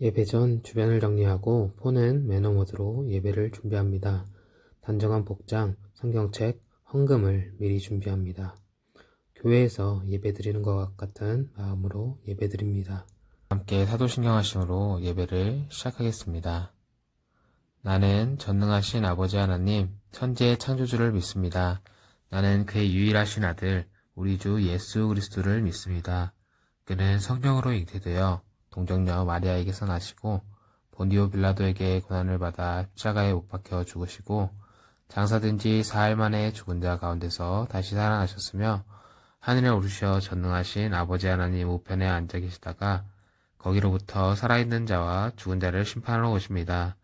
예배 전 주변을 정리하고 폰은 매너 모드로 예배를 준비합니다. 단정한 복장, 성경책, 헌금을 미리 준비합니다. 교회에서 예배드리는 것 같은 마음으로 예배드립니다. 함께 사도신경하심으로 예배를 시작하겠습니다. 나는 전능하신 아버지 하나님, 천지의 창조주를 믿습니다. 나는 그의 유일하신 아들, 우리 주 예수 그리스도를 믿습니다. 그는 성령으로 잉태되어 동정녀 마리아에게서 나시고 본디오 빌라도에게 고난을 받아 십자가에 못 박혀 죽으시고 장사된 지 4일 만에 죽은 자 가운데서 다시 살아나셨으며 하늘에 오르셔 전능하신 아버지 하나님 우편에 앉아 계시다가 거기로부터 살아있는 자와 죽은 자를 심판하러 오십니다.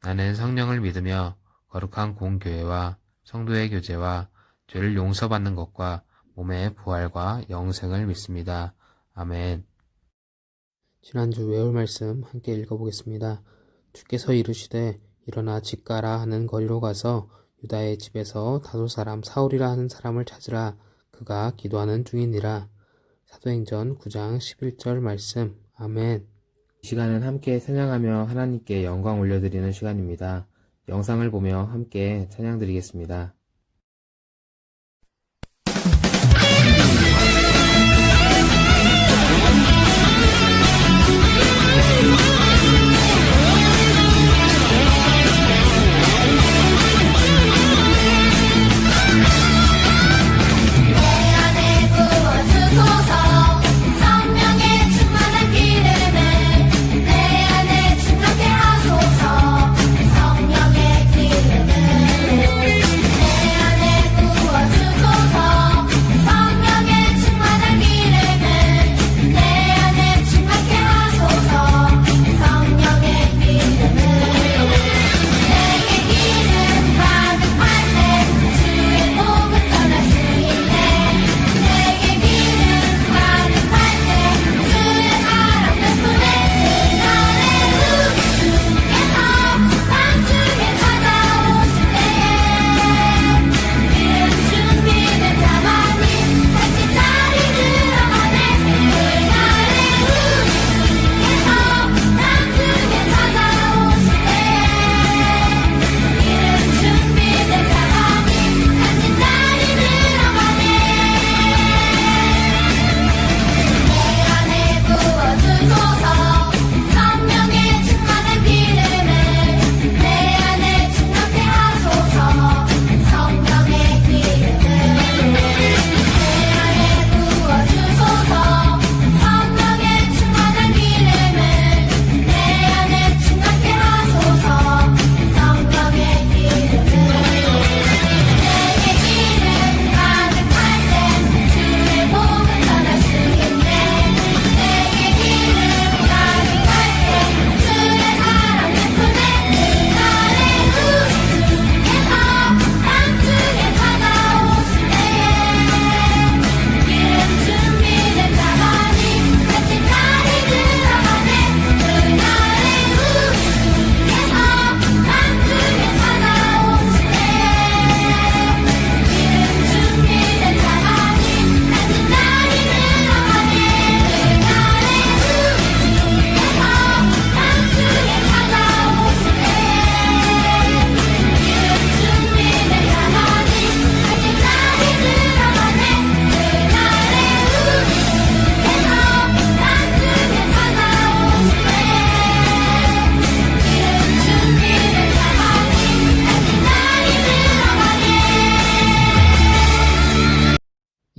나는 성령을 믿으며 거룩한 공교회와 성도의 교제와 죄를 용서받는 것과 몸의 부활과 영생을 믿습니다. 아멘. 지난주 외울 말씀 함께 읽어보겠습니다. 주께서 이르시되 일어나 집 가라 하는 거리로 가서 유다의 집에서 다소 사람 사울이라 하는 사람을 찾으라. 그가 기도하는 중이니라. 사도행전 9장 11절 말씀. 아멘. 이 시간은 함께 찬양하며 하나님께 영광 올려드리는 시간입니다. 영상을 보며 함께 찬양드리겠습니다.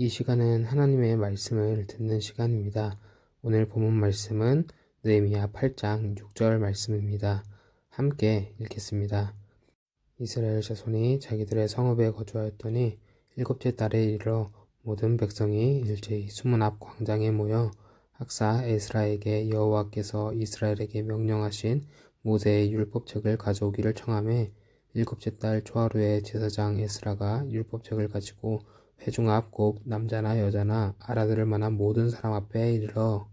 이 시간은 하나님의 말씀을 듣는 시간입니다. 오늘 본문 말씀은 느헤미야 8장 6절 말씀입니다. 함께 읽겠습니다. 이스라엘 자손이 자기들의 성읍에 거주하였더니 일곱째 달에 이르러 모든 백성이 일제히 수문 앞 광장에 모여 학사 에스라에게 여호와께서 이스라엘에게 명령하신 모세의 율법책을 가져오기를 청하매 일곱째 달 초하루에 제사장 에스라가 율법책을 가지고 회중 앞 곧 남자나 여자나 알아들을 만한 모든 사람 앞에 이르러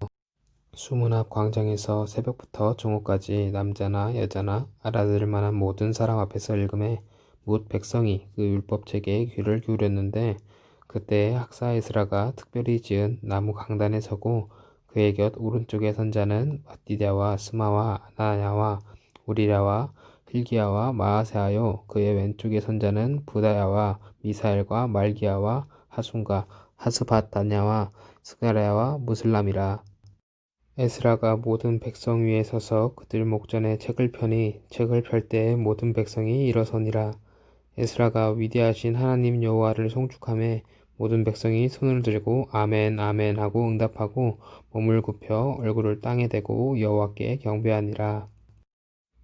수문 앞 광장에서 새벽부터 정오까지 남자나 여자나 알아들을 만한 모든 사람 앞에서 읽음에 뭇 백성이 그 율법책에 귀를 기울였는데 그때 학사 에스라가 특별히 지은 나무 강단에 서고 그의 곁 오른쪽에 선 자는 마띠대와 스마와 아나야와 우리랴와 hil기야와 마아세하요 그의 왼쪽에 선 자는 부다야와 미사엘과 말기야와 하순과 하스바다냐와 스가랴와 무슬람이라. 에스라가 모든 백성 위에 서서 그들 목전에 책을 펴니 책을 펼 때에 모든 백성이 일어서니라. 에스라가 위대하신 하나님 여호와를 송축하며 모든 백성이 손을 들고 아멘 아멘 하고 응답하고 몸을 굽혀 얼굴을 땅에 대고 여호와께 경배하니라.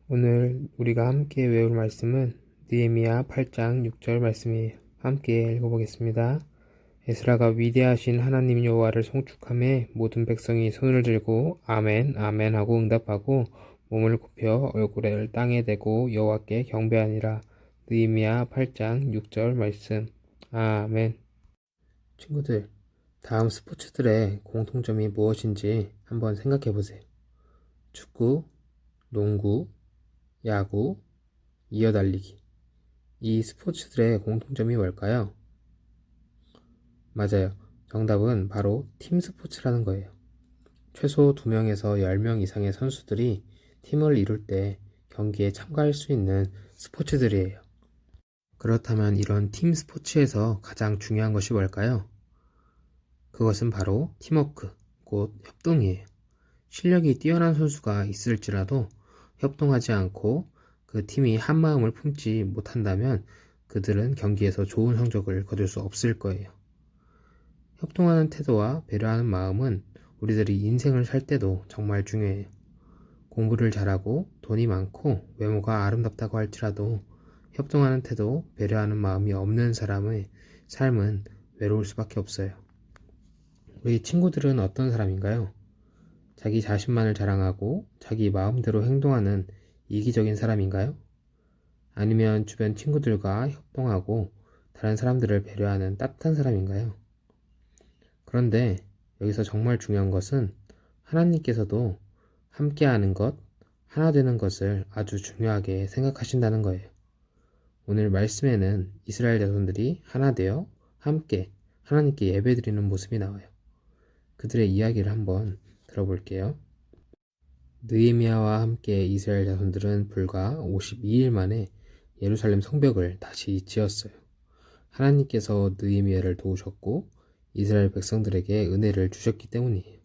오늘 우리가 함께 외울 말씀은 느헤미야 8장 6절 말씀이에요. 함께 읽어보겠습니다. 에스라가 위대하신 하나님 여호와를 송축하며 모든 백성이 손을 들고 아멘 아멘 하고 응답하고 몸을 굽혀 얼굴을 땅에 대고 여호와께 경배하니라. 느헤미야 8장 6절 말씀. 아멘. 친구들, 다음 스포츠들의 공통점이 무엇인지 한번 생각해 보세요. 축구, 농구, 야구, 이어달리기. 이 스포츠들의 공통점이 뭘까요? 맞아요. 정답은 바로 팀 스포츠라는 거예요. 최소 2명에서 10명 이상의 선수들이 팀을 이룰 때 경기에 참가할 수 있는 스포츠들이에요. 그렇다면 이런 팀 스포츠에서 가장 중요한 것이 뭘까요? 그것은 바로 팀워크, 곧 협동이에요. 실력이 뛰어난 선수가 있을지라도 협동하지 않고 그 팀이 한 마음을 품지 못한다면 그들은 경기에서 좋은 성적을 거둘 수 없을 거예요. 협동하는 태도와 배려하는 마음은 우리들이 인생을 살 때도 정말 중요해요. 공부를 잘하고 돈이 많고 외모가 아름답다고 할지라도 협동하는 태도, 배려하는 마음이 없는 사람의 삶은 외로울 수밖에 없어요. 우리 친구들은 어떤 사람인가요? 자기 자신만을 자랑하고 자기 마음대로 행동하는 이기적인 사람인가요? 아니면 주변 친구들과 협동하고 다른 사람들을 배려하는 따뜻한 사람인가요? 그런데 여기서 정말 중요한 것은 하나님께서도 함께하는 것, 하나 되는 것을 아주 중요하게 생각하신다는 거예요. 오늘 말씀에는 이스라엘 자손들이 하나 되어 함께 하나님께 예배드리는 모습이 나와요. 그들의 이야기를 한번 들어볼게요. 느헤미야와 함께 이스라엘 자손들은 불과 52일 만에 예루살렘 성벽을 다시 지었어요. 하나님께서 느헤미야를 도우셨고 이스라엘 백성들에게 은혜를 주셨기 때문이에요.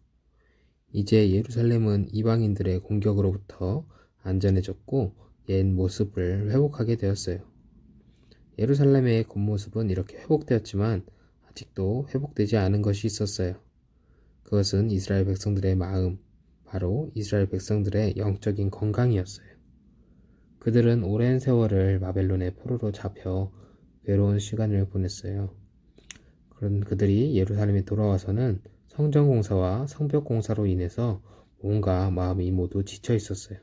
이제 예루살렘은 이방인들의 공격으로부터 안전해졌고 옛 모습을 회복하게 되었어요. 예루살렘의 겉모습은 이렇게 회복되었지만 아직도 회복되지 않은 것이 있었어요. 그것은 이스라엘 백성들의 마음, 바로 이스라엘 백성들의 영적인 건강이었어요. 그들은 오랜 세월을 바벨론의 포로로 잡혀 외로운 시간을 보냈어요. 그런 그들이 예루살렘에 돌아와서는 성전 공사와 성벽 공사로 인해서 몸과 마음이 모두 지쳐 있었어요.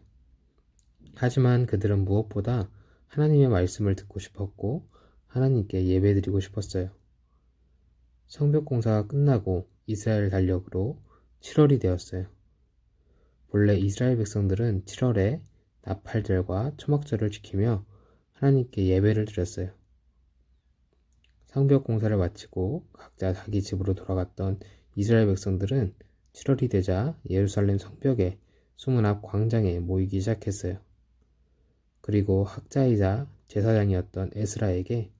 하지만 그들은 무엇보다 하나님의 말씀을 듣고 싶었고 하나님께 예배드리고 싶었어요. 성벽 공사가 끝나고 이스라엘 달력으로 7월이 되었어요. 본래 이스라엘 백성들은 7월에 나팔절과 초막절을 지키며 하나님께 예배를 드렸어요. 성벽 공사를 마치고 각자 자기 집으로 돌아갔던 이스라엘 백성들은 7월이 되자 예루살렘 성벽의 수문 앞 광장에 모이기 시작했어요. 그리고 학자이자 제사장이었던 에스라에게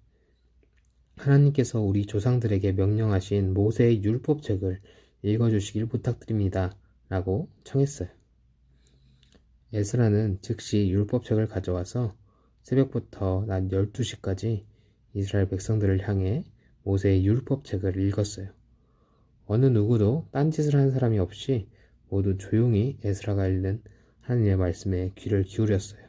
하나님께서 우리 조상들에게 명령하신 모세의 율법책을 읽어주시길 부탁드립니다. 라고 청했어요. 에스라는 즉시 율법책을 가져와서 새벽부터 낮 12시까지 이스라엘 백성들을 향해 모세의 율법책을 읽었어요. 어느 누구도 딴짓을 한 사람이 없이 모두 조용히 에스라가 읽는 하나님의 말씀에 귀를 기울였어요.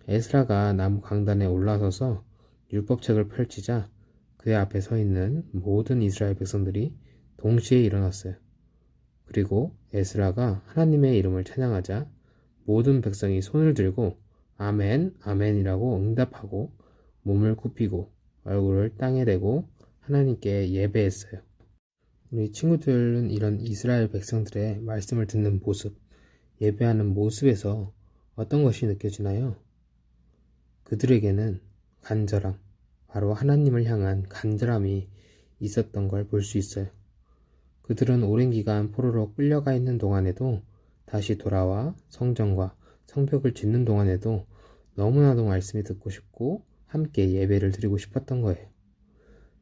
에스라가 나무 강단에 올라서서 율법책을 펼치자 그의 앞에 서 있는 모든 이스라엘 백성들이 동시에 일어났어요. 그리고 에스라가 하나님의 이름을 찬양하자 모든 백성이 손을 들고 아멘, 아멘이라고 응답하고 몸을 굽히고 얼굴을 땅에 대고 하나님께 예배했어요. 우리 친구들은 이런 이스라엘 백성들의 말씀을 듣는 모습, 예배하는 모습에서 어떤 것이 느껴지나요? 그들에게는 간절함, 바로 하나님을 향한 간절함이 있었던 걸 볼 수 있어요. 그들은 오랜 기간 포로로 끌려가 있는 동안에도 다시 돌아와 성전과 성벽을 짓는 동안에도 너무나도 말씀이 듣고 싶고 함께 예배를 드리고 싶었던 거예요.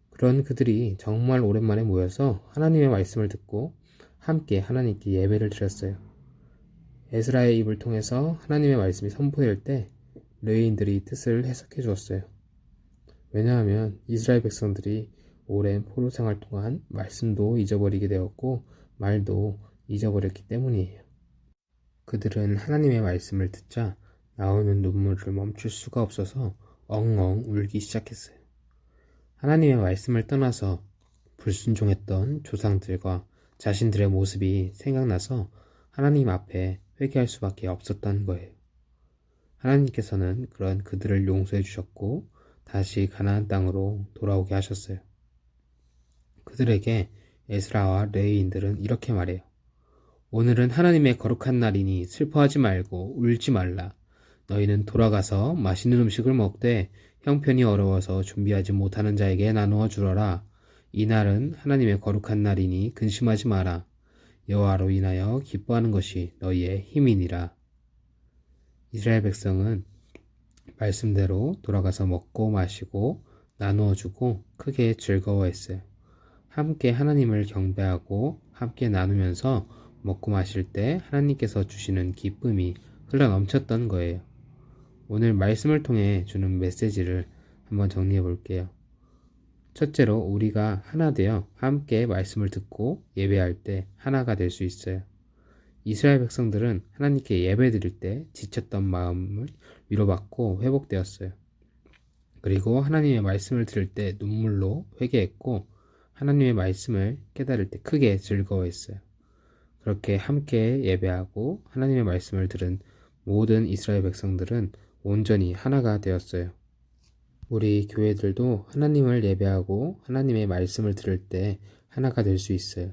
그런 그들이 정말 오랜만에 모여서 하나님의 말씀을 듣고 함께 하나님께 예배를 드렸어요. 에스라의 입을 통해서 하나님의 말씀이 선포될 때 레위인들이 뜻을 해석해 주었어요. 왜냐하면 이스라엘 백성들이 오랜 포로 생활 동안 말씀도 잊어버리게 되었고 말도 잊어버렸기 때문이에요. 그들은 하나님의 말씀을 듣자 나오는 눈물을 멈출 수가 없어서 엉엉 울기 시작했어요. 하나님의 말씀을 떠나서 불순종했던 조상들과 자신들의 모습이 생각나서 하나님 앞에 회개할 수밖에 없었던 거예요. 하나님께서는 그런 그들을 용서해 주셨고 다시 가나안 땅으로 돌아오게 하셨어요. 그들에게 에스라와 레위인들은 이렇게 말해요. 오늘은 하나님의 거룩한 날이니 슬퍼하지 말고 울지 말라. 너희는 돌아가서 맛있는 음식을 먹되 형편이 어려워서 준비하지 못하는 자에게 나누어 주어라. 이 날은 하나님의 거룩한 날이니 근심하지 마라. 여호와로 인하여 기뻐하는 것이 너희의 힘이니라. 이스라엘 백성은 말씀대로 돌아가서 먹고 마시고 나누어 주고 크게 즐거워했어요. 함께 하나님을 경배하고 함께 나누면서 먹고 마실 때 하나님께서 주시는 기쁨이 흘러 넘쳤던 거예요. 오늘 말씀을 통해 주는 메시지를 한번 정리해 볼게요. 첫째로 우리가 하나 되어 함께 말씀을 듣고 예배할 때 하나가 될 수 있어요. 이스라엘 백성들은 하나님께 예배 드릴 때 지쳤던 마음을 위로받고 회복되었어요. 그리고 하나님의 말씀을 들을 때 눈물로 회개했고 하나님의 말씀을 깨달을 때 크게 즐거워했어요. 그렇게 함께 예배하고 하나님의 말씀을 들은 모든 이스라엘 백성들은 온전히 하나가 되었어요. 우리 교회들도 하나님을 예배하고 하나님의 말씀을 들을 때 하나가 될 수 있어요.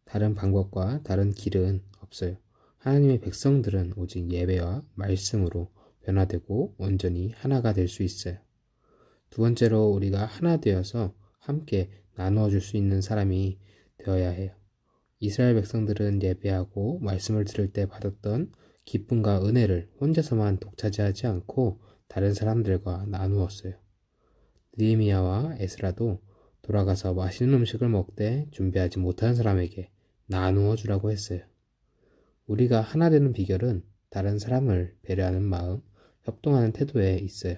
다른 방법과 다른 길은 없어요. 하나님의 백성들은 오직 예배와 말씀으로 변화되고 온전히 하나가 될 수 있어요. 두 번째로 우리가 하나 되어서 함께 나누어 줄 수 있는 사람이 되어야 해요. 이스라엘 백성들은 예배하고 말씀을 들을 때 받았던 기쁨과 은혜를 혼자서만 독차지하지 않고 다른 사람들과 나누었어요. 느헤미야와 에스라도 돌아가서 맛있는 음식을 먹되 준비하지 못한 사람에게 나누어 주라고 했어요. 우리가 하나 되는 비결은 다른 사람을 배려하는 마음, 협동하는 태도에 있어요.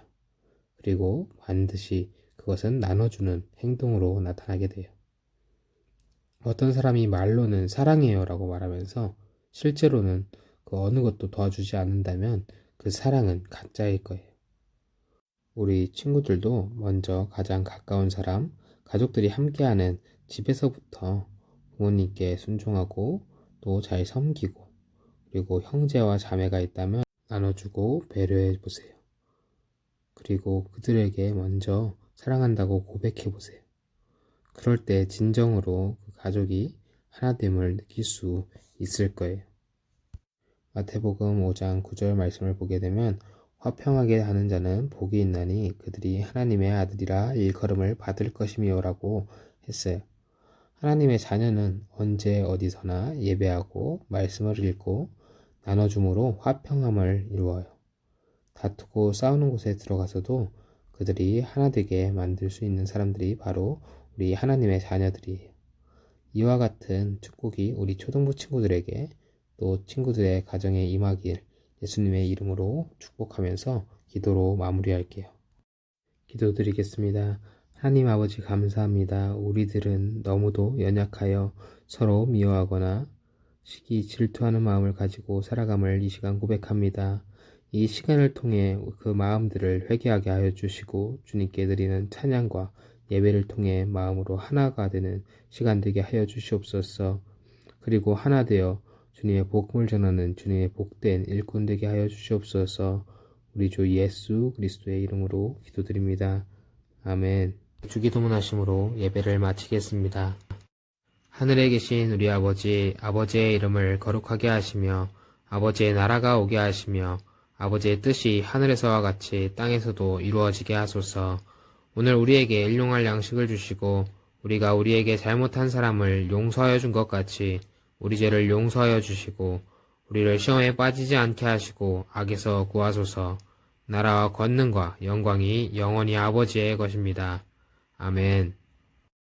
그리고 반드시 그것은 나눠주는 행동으로 나타나게 돼요. 어떤 사람이 말로는 사랑해요 라고 말하면서 실제로는 그 어느 것도 도와주지 않는다면 그 사랑은 가짜일 거예요. 우리 친구들도 먼저 가장 가까운 사람, 가족들이 함께하는 집에서부터 부모님께 순종하고 또 잘 섬기고 그리고 형제와 자매가 있다면 나눠주고 배려해 보세요. 그리고 그들에게 먼저 사랑한다고 고백해 보세요. 그럴 때 진정으로 그 가족이 하나됨을 느낄 수 있을 거예요. 마태복음 5장 9절 말씀을 보게 되면 화평하게 하는 자는 복이 있나니 그들이 하나님의 아들이라 일컬음을 받을 것이며 라고 했어요. 하나님의 자녀는 언제 어디서나 예배하고 말씀을 읽고 나눠줌으로 화평함을 이루어요. 다투고 싸우는 곳에 들어가서도 그들이 하나 되게 만들 수 있는 사람들이 바로 우리 하나님의 자녀들이에요. 이와 같은 축복이 우리 초등부 친구들에게 또 친구들의 가정에 임하길 예수님의 이름으로 축복하면서 기도로 마무리할게요. 기도드리겠습니다. 하나님 아버지 감사합니다. 우리들은 너무도 연약하여 서로 미워하거나 시기 질투하는 마음을 가지고 살아감을 이 시간 고백합니다. 이 시간을 통해 그 마음들을 회개하게 하여 주시고 주님께 드리는 찬양과 예배를 통해 마음으로 하나가 되는 시간 되게 하여 주시옵소서. 그리고 하나 되어 주님의 복음을 전하는 주님의 복된 일꾼 되게 하여 주시옵소서. 우리 주 예수 그리스도의 이름으로 기도드립니다. 아멘. 주기도문 하심으로 예배를 마치겠습니다. 하늘에 계신 우리 아버지, 아버지의 이름을 거룩하게 하시며 아버지의 나라가 오게 하시며 아버지의 뜻이 하늘에서와 같이 땅에서도 이루어지게 하소서. 오늘 우리에게 일용할 양식을 주시고 우리가 우리에게 잘못한 사람을 용서하여 준 것 같이 우리 죄를 용서하여 주시고 우리를 시험에 빠지지 않게 하시고 악에서 구하소서. 나라와 권능과 영광이 영원히 아버지의 것입니다. 아멘.